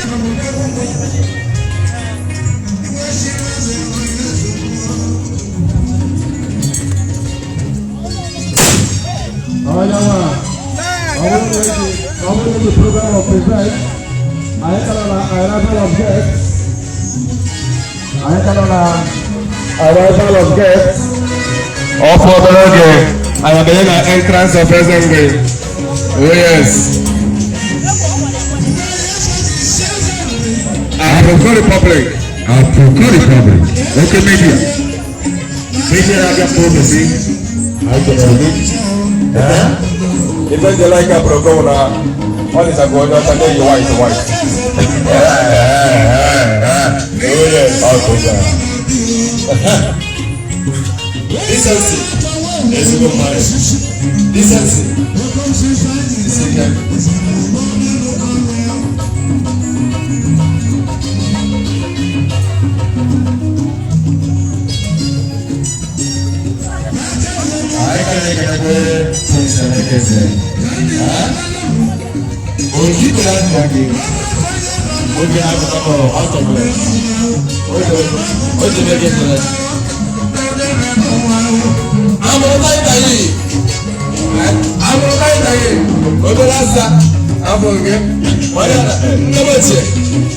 I will the program of present. I arrival of guests. Arrival of guests. Of Oberoge. I am in the entrance of Present. Oh yes. I procure the public. Okay, media. Media have your prophecy. I can if you like a program, what is a good one? Then you white. Decency. There's a good marriage. Decency.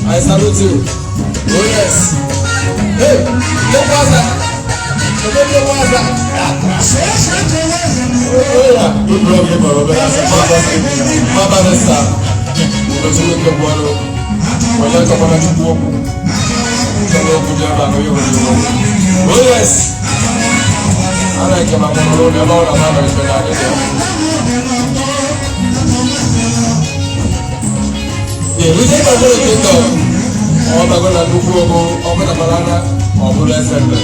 I salute you. Oh yes. Hey, look what's that. Oh yes. I like him. I'm going to roll your Lord. I'm not going to we take a little bit of all the good and good over the banana or good assembly.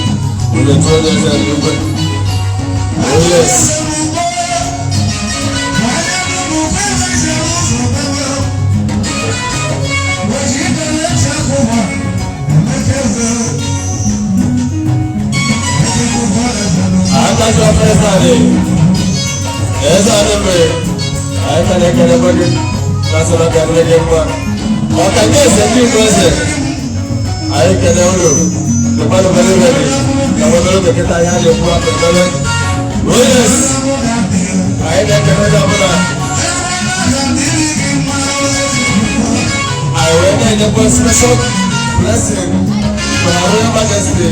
We will throw this and you will. Oh, yes. I got your first idea. Yes, I know. I can get a budget. That's what I can get one. But I guess a new president. I can know the part of the living. I will look at I had your problem. Oh, yes. I can I will get a special blessing for our Royal Majesty.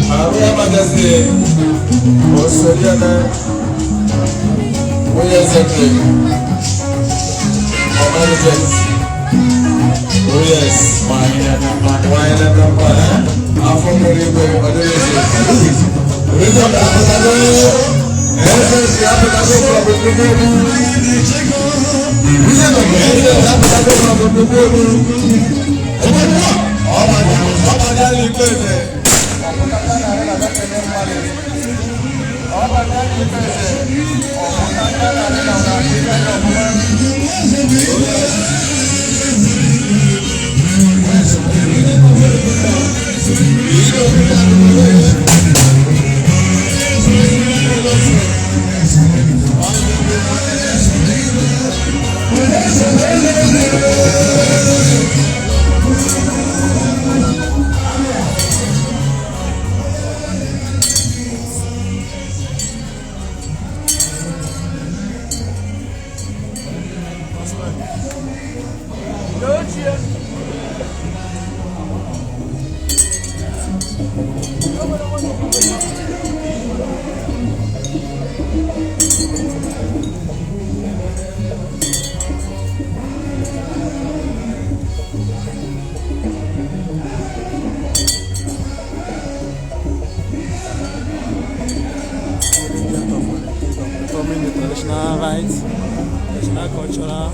Our Royal Majesty. Australia. Oh yes, exactly. Oh yes. Why not? After the river, what do you say? Reason traditional rites, traditional cultural.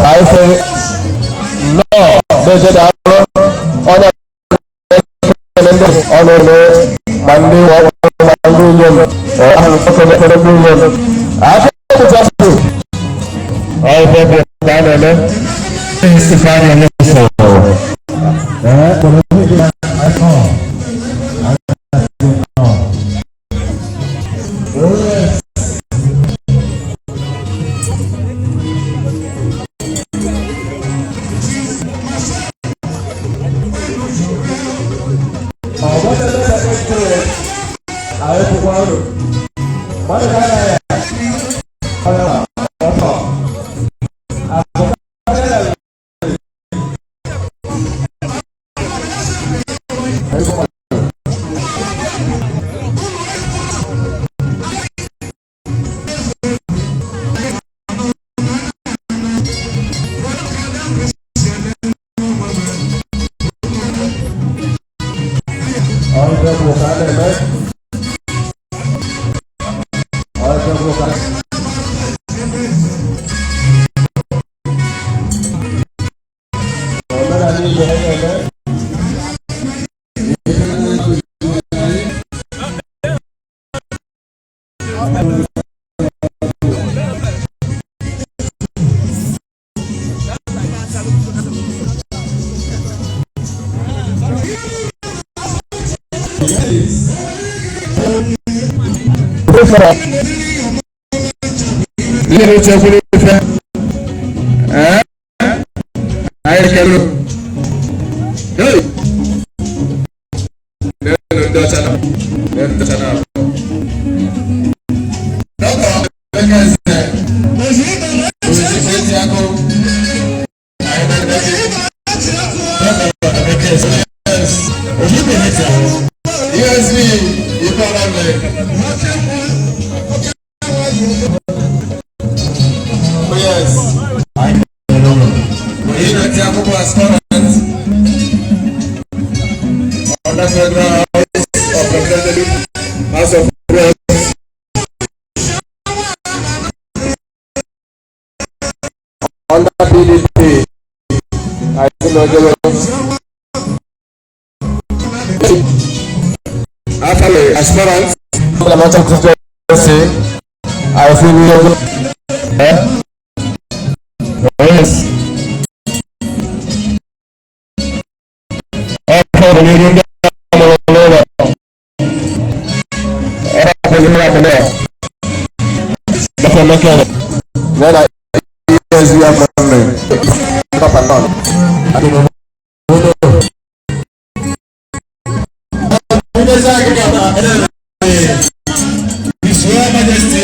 I say, no, there's a on aspirants, I feel yes. Then I yes, we are up and down. I don't know. His Royal Majesty.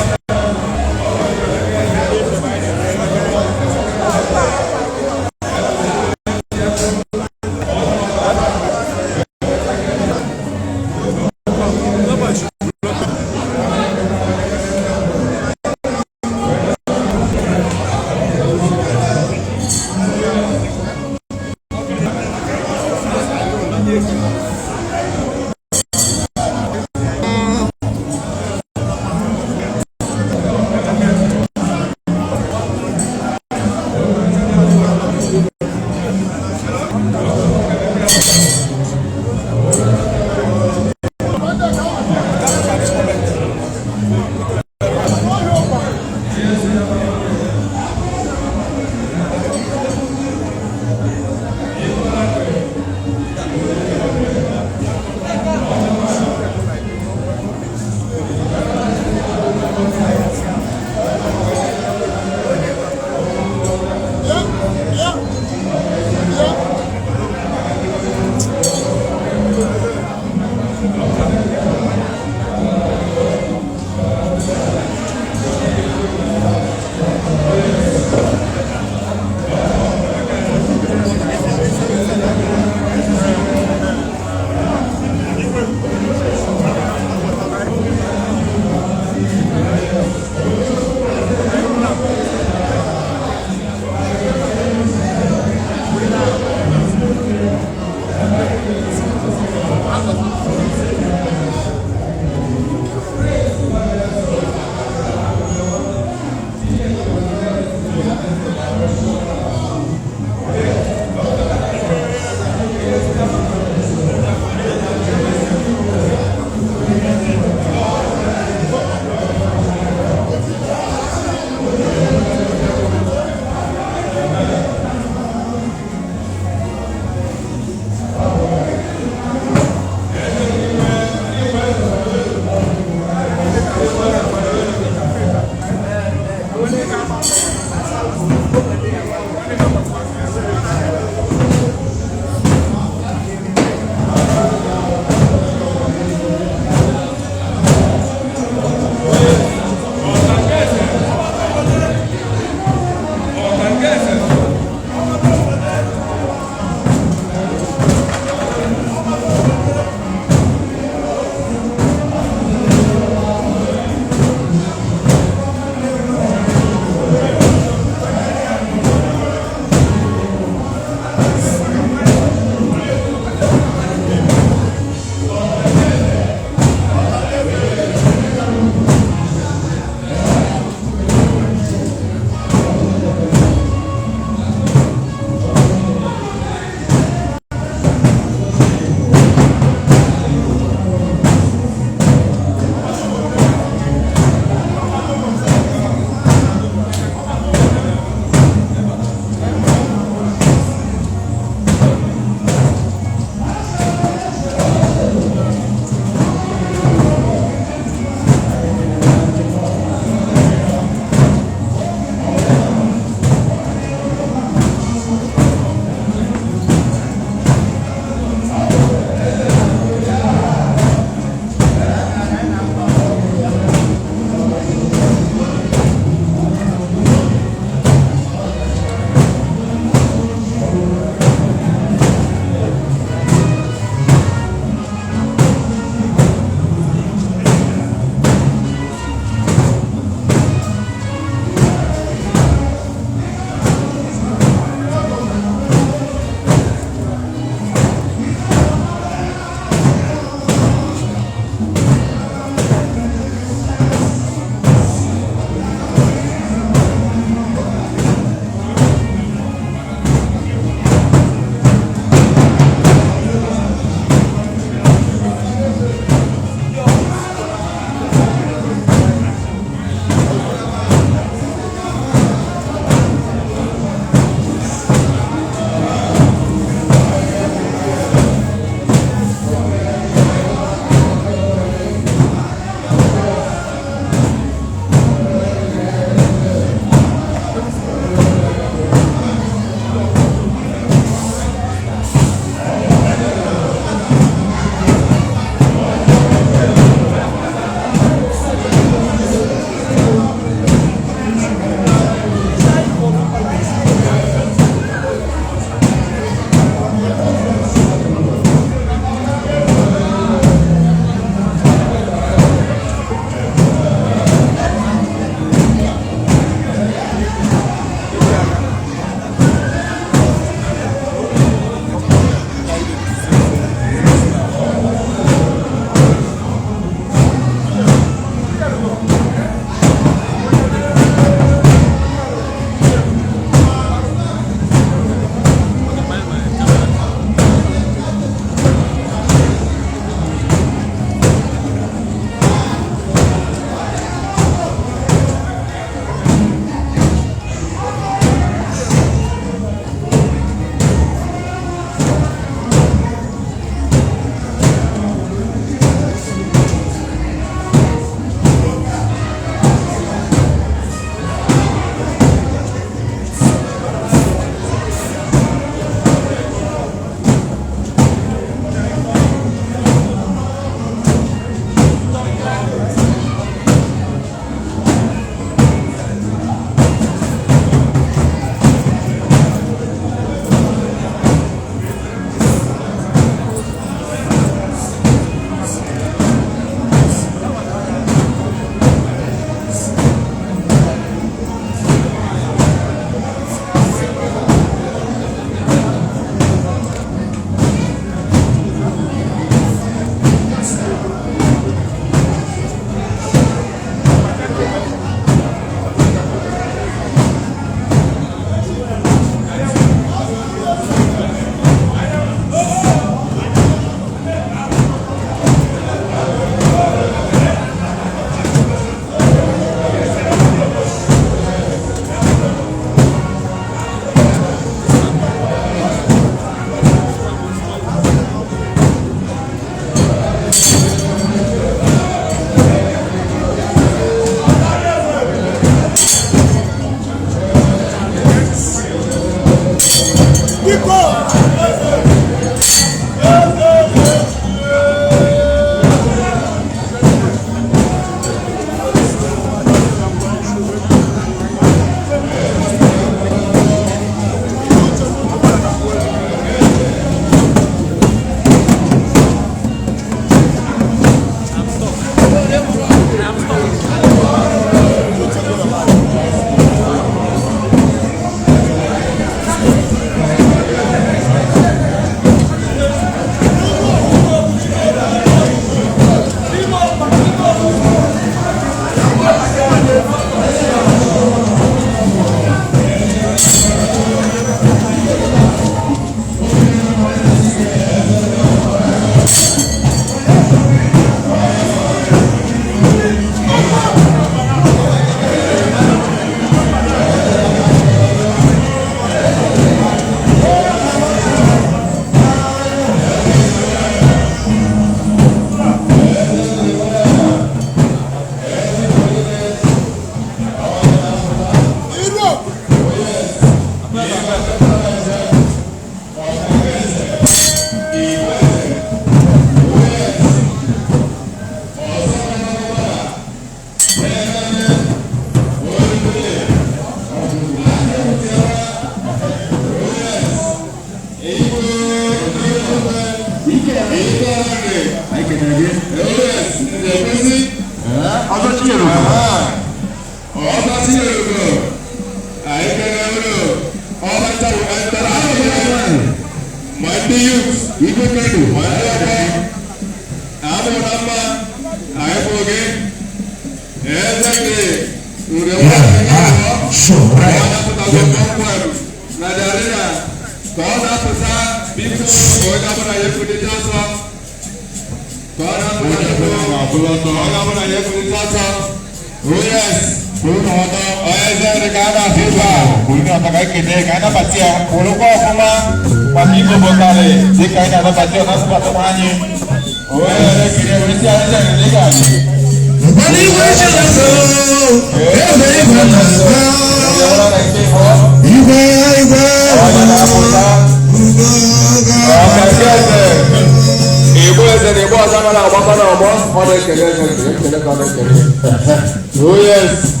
Oh yes.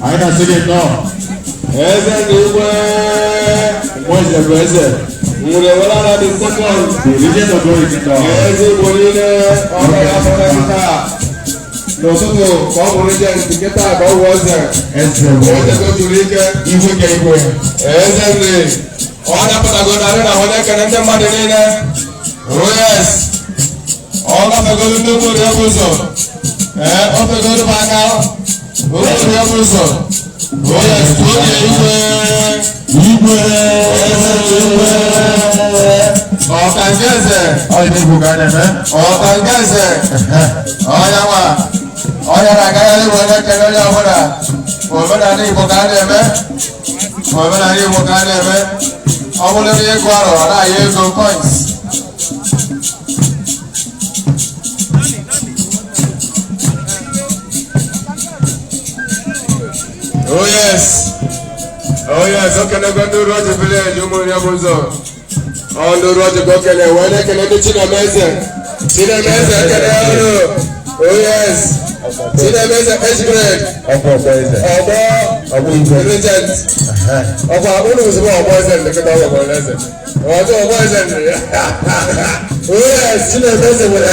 I can sing it now. What's the present? Mulewala the second. Religion of glory to God. Nosotros como religion to get out of was there. Go to Rica, you will get away. Exactly. All the Patagonia, I want to get them money in there. Oh yes. All of the good to the episode. Of the good back out. Go to the episode. Oh yes, go to oh yes. Oh yes, okay, I'm going to do Roger Village, you move your bosom. On the Roger Gokele, when I can do China Mesa. China Mesa, oh yes. China Mesa, H grade. Of Regent. Of our own was more poison, the Katawa lesson. Oh yes, China Mesa with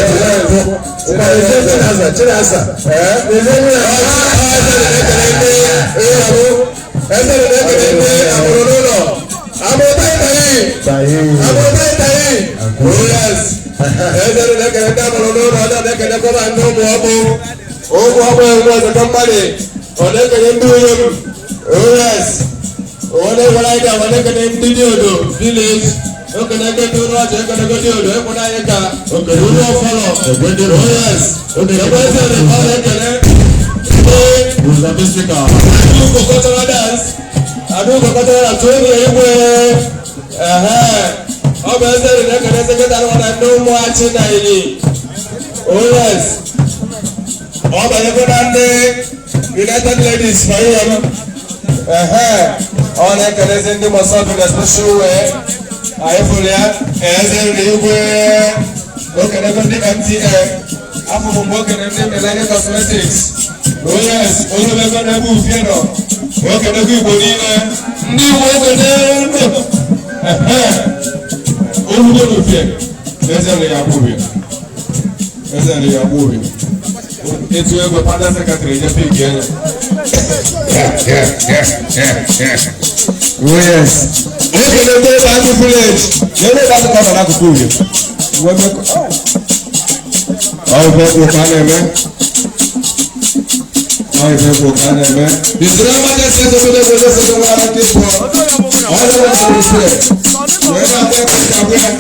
United Ladies for you. On a Canadian do myself in a special way. I fully as a way. Look at the MTA. I'm from working in the Millennium Cosmetics. Oh yes, all of them are moved, you know. Work at the people in new over there. All of them. There's only a movie. There's only a movie. It's where the Father Secretary is a big girl. Oh yes. Look at the day back to village. Let me back to come and pull you. Oh, people can man. Oh, people can man. The drama that says over there, there's a lot of people. All of us are respect. Where are they?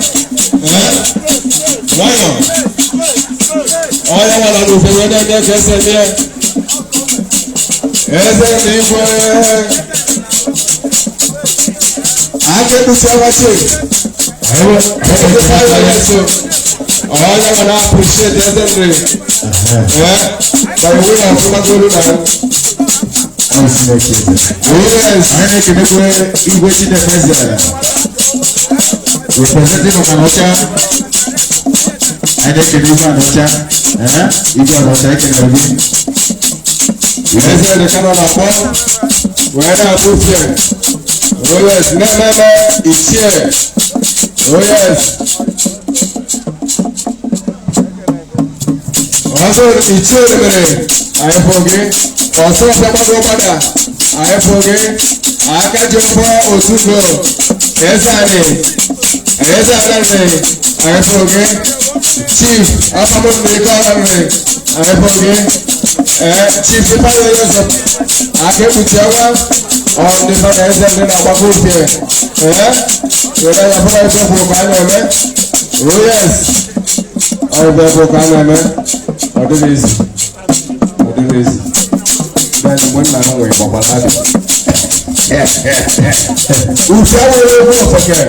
Why not? All I want to do for when I get there. I get to see what you. All I want to appreciate the other day. But we are from a good man. Yes, I need to be in the president. Representing of Anocha. I need to be Anocha. You got a second again. Yes, the camera phone. Where are you from? Oh yes, never is here. Oh yes. Also, it's here. Aifoge, also Pamabada, Aifoge, Akajopo Osugo, Esane, Aifoge, Chief, Apamon Economy, Aifoge, Chief Palace of Akeputiawa, on the Fanazan and Ababuke, where I have heard of Okanaman, yes, I have Okanaman, what it is. Then when I know where Papa had it. Who shall we go again?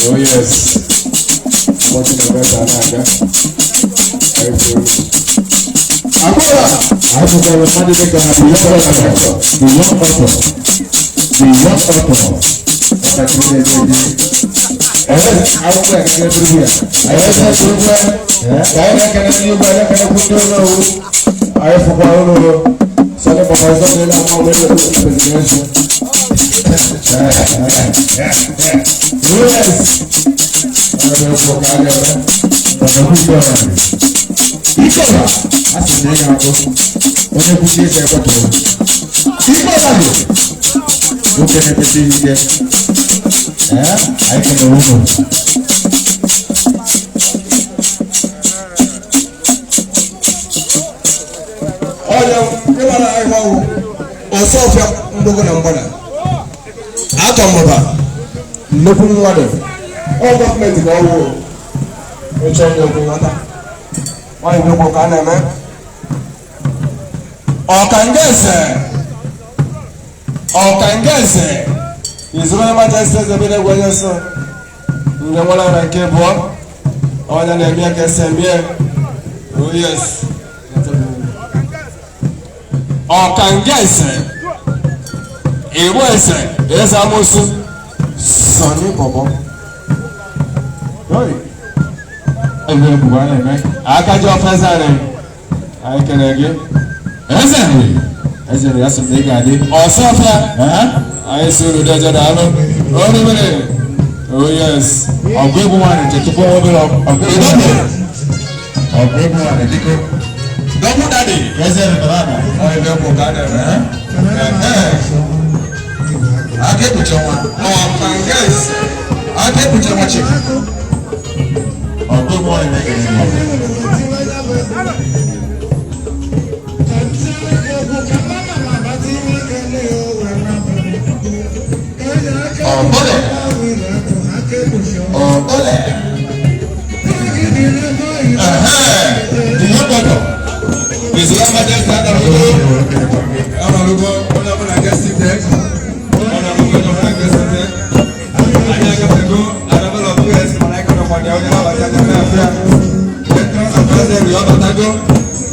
Oh, yes. Watching the best Ananda. Akora! I have to go to the young couple. I was like, I was here. I was like, I can see you, but I can put you on. I forgot over. So the Papa is not in our way to presidential. Yes. I don't forget it. But I will go on. That's the thing I go. When you put this ever to. Look at everything you get. I can move. Osofia ndogo na mbona aka mboba ndogo ngwado all government go wo echo ndogo ngata why ndogo kana me okangese Israel majesty zebele gwenyeso ndemwala na kebo awanya na emia kesembie oh yes Okangese Iwese Ezamosu Sani Bobo Yoi Ewe kubane me Akaji ofensane Aikenege Ezene yasu negade Osofia Aisuru deja dano Oni mene Oh yes Ogwebu wane Tetupo wabilo Ogwebu wane Diko Double daddy. President Banana. I don't know that. I get with your one. Oh, yes. I get with your chick. Oh, good morning, oh, bullet. Oh, bullet. Do you go? Islam majesty Amalugo, one of the guest text, one of the guest text. I have to go, I have a lot of years, and I can find out how I can affair. Then president, you have a tago,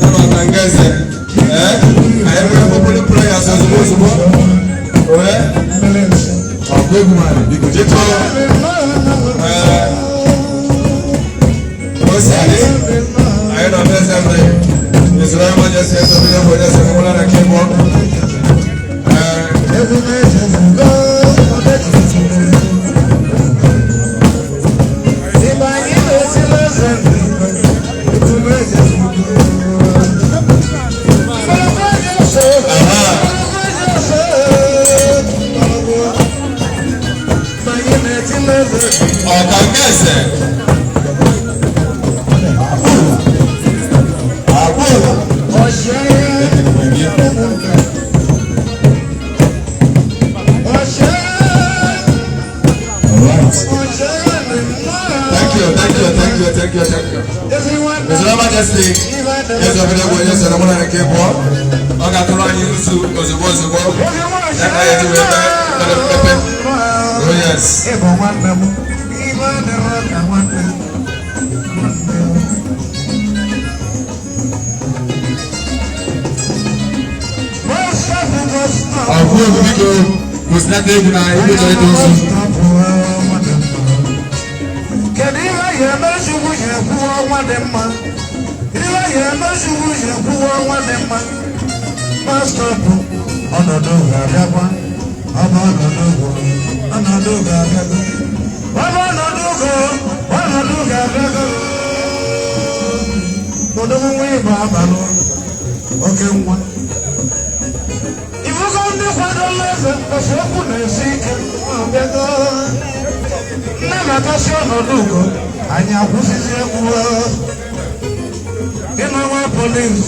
then I can guess it. I have a popular prayer as possible. Oh, good man, you could get I don't know. Israel majesty has been able to say more than a keyboard. Thank you. Israel majesty is available in the one and a keyboard. I got to run you to because it was a world. That I had to wear. Oh, yes. Our world was not even obodo nwe ịba abalị oke nwa ifugo ndị kwadola eze mkpọsi okwu na-esi ike ọbịago nne na-akasị ọnọdụ ugo anyị akwụsịzi egwu gị na nwa polis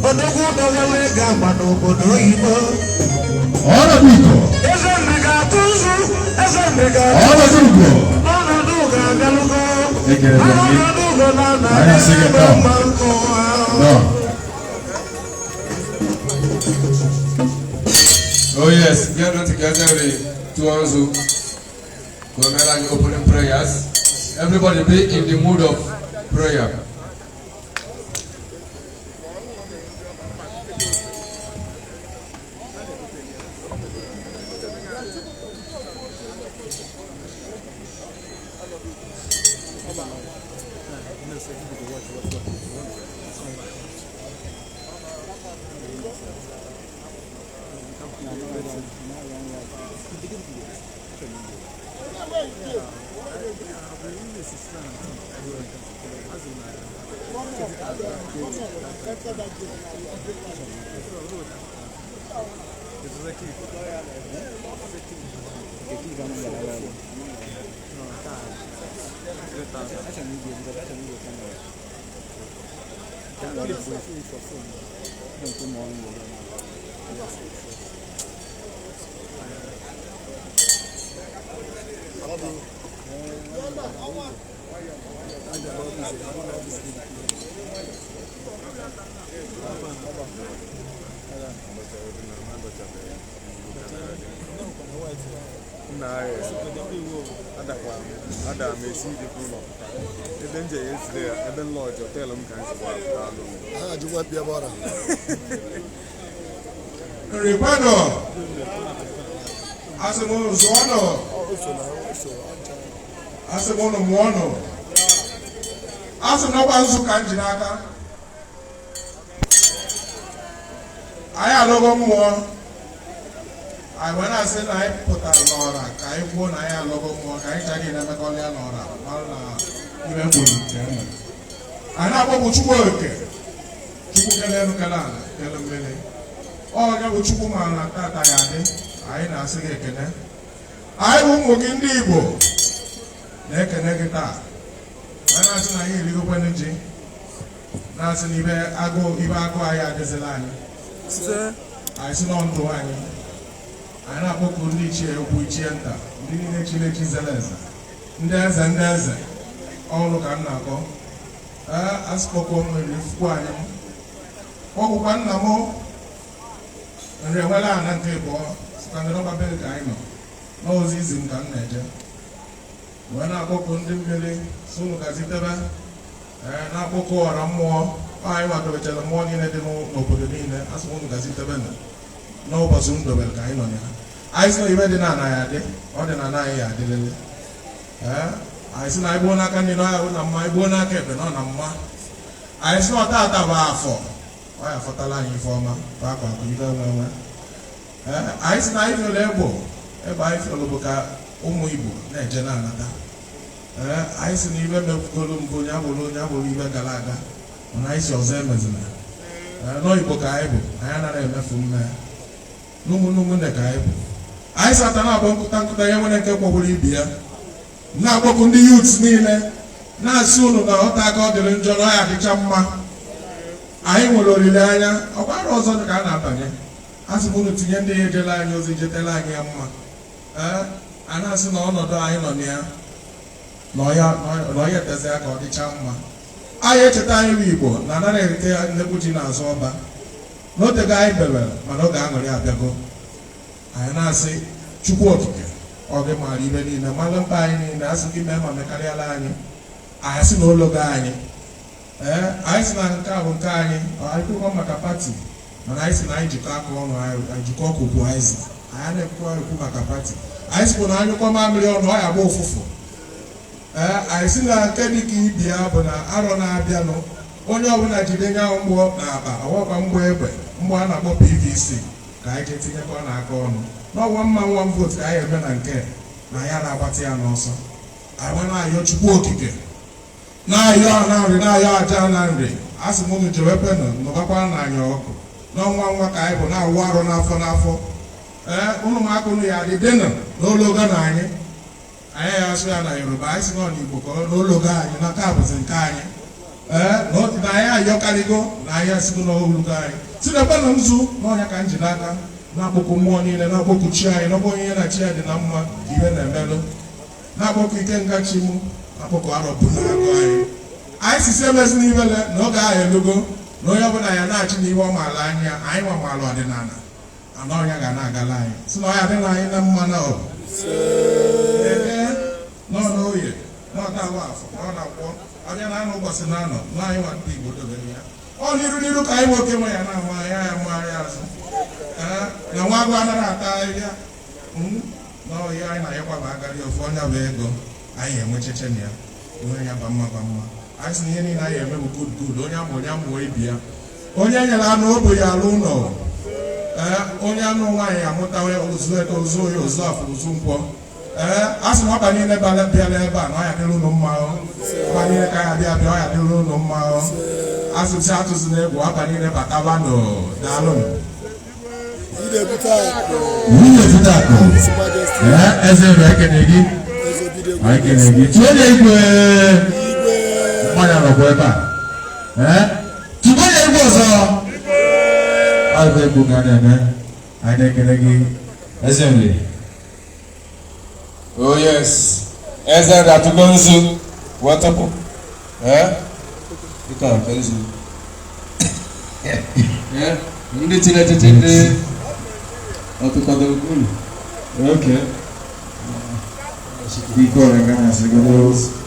odogwu dọgala ịga agba n'obodo oyibo eze nne ga-atụ nzu eze nne ga-atụ nzu n'ọnọdụ ugo abịalụgo n'ọnọdụ ugo na-adị ebe mma nkụwa. Oh yes, get them together to also go and opening prayers. Everybody be in the mood of prayer. Recuerdo, hacemos un mono, hacemos un canjinata, I had a more. I when I said I put a Laura, I won I logo more, I take in a Macaulay Laura, even good. I know what you work. Chukukalana, tell a minute. Oh, I will Chukuman like that. I ain't asking again. I won't work in Debo. Neck and negata. And I said, I hear you energy. Nancy, if I go, I had this line. I said, on to one. I know what could reach here, which enter. Didn't actually choose a lesson. There's and there's all look at Nako. I spoke on with one. Oh, one more. And they were on the table, standing over the time. No season can measure. When I go on the building, soon as it ever, and I go or more. I want to tell the morning at the Nobody as one as it ever. No person to well kind on you. I saw you in an eye, or than an eye, didn't I said, I won't can you know my bona kept on a ma. I saw that about for. Why a Fatalan informer, Papa, you don't know. I said, I feel able, if I feel Lubuka, Umuibu, Najanana. I said, even the Columbo, even Galaga, when I saw them as a no Ibokaibu, I am a from there. No moon the Kaibu. I sat an album to the Yaman and Capo. Now, what can the youths mean? Now, soon, the hot got the enjoy the chamma. I will rely on also the Canada. As a woman to end the Jelani, was a Jetelani Yamma. And as an honor dying on here, lawyer does that got the chamma. I ate a time people, none of the Putina Soba. Not the guy, but no gang. I now say, Chukwok. Or the man even in the Malampine in the Asaki Mema Mekarialani. I see no logani. Iceland Kavukani, or I took on Makapati. And I see Nijikako or Jikoku Kuiza. I had a poor Kumakapati. I spoke on your command or I above Fufu. I see that Kediki Biabona, Arona Biano, only when I did a walk now, I walk on Webber, one about PVC. I get in a corner. No one man, one vote, I have been and care. Nayana Batian also. I want to your Chukwok again. Now you are now, now you are John Landry. asị m unu jewepenụ nọbakwara na anyị ọkụ n'ọnwa nwa ka anyị bụ na-awụ arụ n'afọ n'afọ ụnụ ụmụaka unu ya dị dịnụ n'ologo na anyị ya asụ ya na Yoruba anyị si nọ n'Igbo ka n'ologo anyị na nke a bụzi nke anyị na anyị ayọkarịgo na anyị esigo n'ologo anyị tinekwenụ nzu n'ọnya ka m ji n'aka na-akpọkụ mmụọ niile na-akpọkụ chi anyị n'ọbụ onye na chi ya dị na mma ibe na-emelụ na-akpọkụ ike ngachi mụ na-akpọkụ arọbụ na-agụ anyị sisi emezi n'ibele na oge ahụ elugo na onye ọbụla ya na-achị n'ihe ọ maala anya anyị nwa maala ọdịnala ana ọnya ga na-agala anyị si na ọya dịla anyị na mma na ọbụ n'ọnụ oye n'ọta agba afọ n'ọna akwụkwọ onye na-anọ ụbọchị na-anọ na anyị nwa ndị Igbo dobere ya ọ n'iru ka anyị nwoke nwe ya na-ama ya amagharị azụ na nwa agụ anaghị ata ahịhịa na ọhịa anyị na-ayakwaba agadi ofu onye bụ ego anyị enwecheche na ya onye ya ba mma anyị sị na ihe niile anyị eme bụ good onye amụ ibi ya onye nyere anụ obu ya alụ ụlọ onye anụ nwaanyị amụtawe ozu eke ozu oyi ozu afọ ozu nkwọ a sị na ọba niile bịara ebe a na ọya dịrị ụlọ mma ọba niile ka ya bịa ọya dịrị ụlọ mma asụsụ atụzi na egwu ọba niile bataba nụ daalụ eze nri ekene gị tụọ na igwe mmanya nọkwa ebe a tụọ na igwe ọzọ egwu ga na-eme anyị na-ekele gị eze nri. Oh yes, eze nri atụgo nzu wetụpụ dịka nke nzu ndị tiri etiti ndị ọtụkọdụ unu oke iko ọrịa na-asịgodo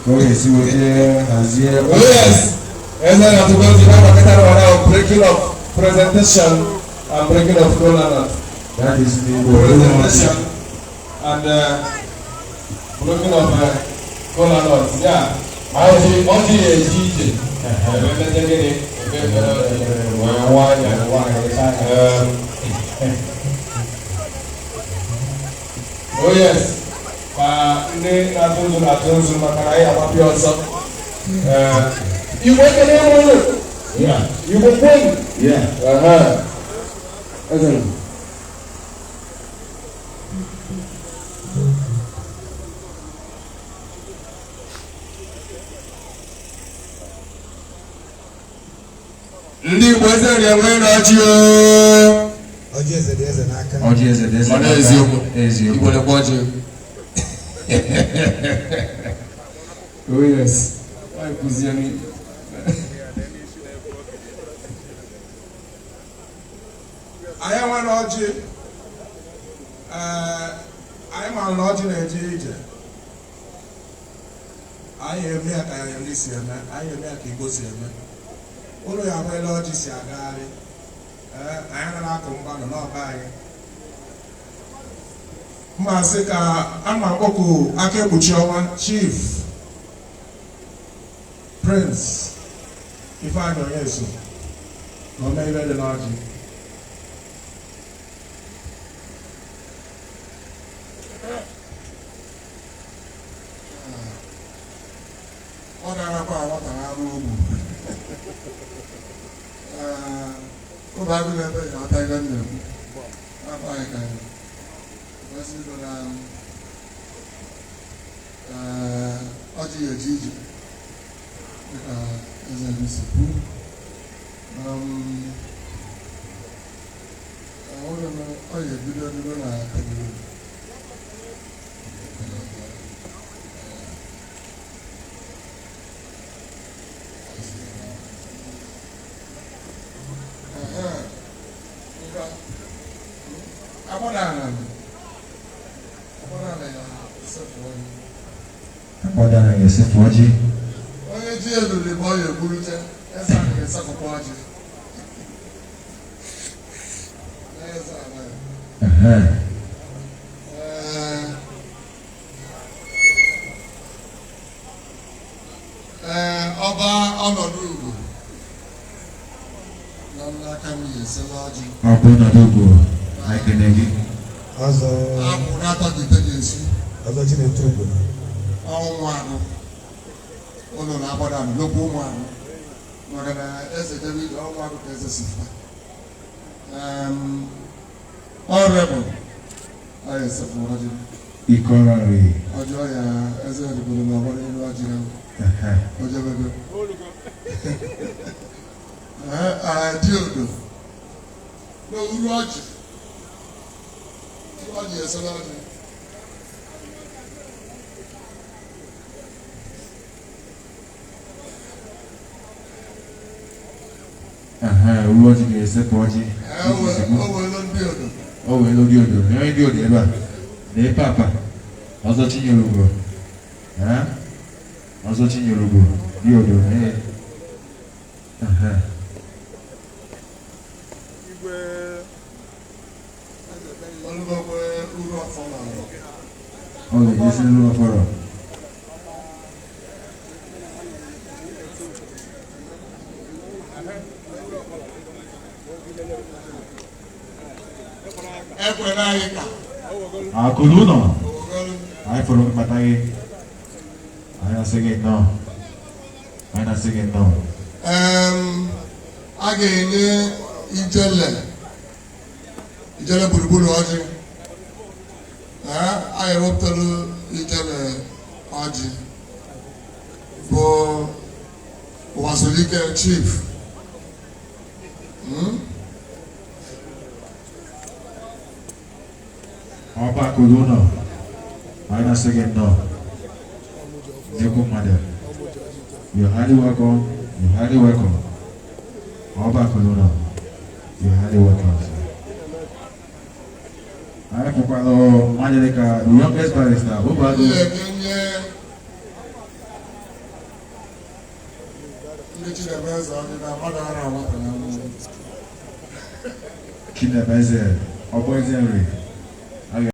ka ọ ga-esi wete hazie. Oh yes, eze nri atụgo nzu na-agbakọtara ọra breaking of presentation and breaking of kola. That is the presentation and breaking of kola nuts. Yeah, ọjị eji ije oh yes, ma ndị na-atụ nzu na-atụ nzu maka na anyị agbapị ọzọ Igbo ekele nwere Igbo kwenye ndị Igbo eze nri enweghị na ọjị ọjị eze dị eze n'aka. ọjị eze dị eze n'aka. eziokwu Igbo na-ekwe ọjị. Oh yes, anyị kụzie anyị enwere ọjị anyị mara na ọjị na-eje ije anyị eme ya ka ya ndị si eme anyị eme ya ka Igbo si eme ụlọ ya bụ ele ọjị si agagharị anyị nara akụ mgbanụ n'ọba anyị mma sị ka a na-akpọku aka ekpuchi ọnwa Chief Prince Ifeanyi Onyeso na ome ibe dị n'ọjị. Ọ ga-arakwa nwata n'arụ ugwu ụlọ agụ na-ebe ya ọta ihe nne m akpa anyị ka anyị kwesị ịdọ na ọjị ya eji ije dịka eze n'isi kwu ọ ya ebido na tebụl Akwadana ga-esefu ọjị. onye ji eluli ma ọ ya egburute eze ahụ ga-esefukwa ọjị. Ọba ọnọdụ ugwu na n'aka m ga-esela ọjị. Ọ bụ ọnọdụ ugwu anyị kene gị. Ọzọ akwụ na-atagide ga-esi. Ọzọ ji na-eto ugwu. Ọnwụ anụ ụlọ na-agbada n'okwu ụmụ anụ maka na eze David ọnwa bụ ka eze si fa honorable anyị esepụrụ ọjị Ikorari. ọjọọ ya eze eribolo na ọgbara elu ọjị na ojebebe diodo n'uru ọjị ọjị esela ọjị Uru ọjị ga-esepụ ọjị. O wee lụ diodo. Enweghị diodo ebe a. Na papa. Ọzọ chinyere ugbo. Ọzọ chinyere ugbo. Diodo. Ọ ga-esi n'ụlọ ọfọrọ. Akụrụ nọ. Anyị fọrọ mkpata gị. Anyị na-asị gị nnọọ. Anyị na-asị gị nnọọ. A ga-enye ijele gburugburu ọjị. Anyị ewepụtara ijele ọjị bụ Ụwasolike chief. Ọba akụrụ nọ. Anyị na-asị gị nnọọ. Nnekwu mmadụ. You're highly welcome. You're highly welcome. Ọba akụrụ nọ. You're highly welcome. Anyị fụkwara mmadụ dịka the youngest barrister. Ụbọdụ. Ndị Chinebeze ọdị na mmadụ a na-awapụ na mmụọ. Chinebeze, Ọbọ Eze Nri.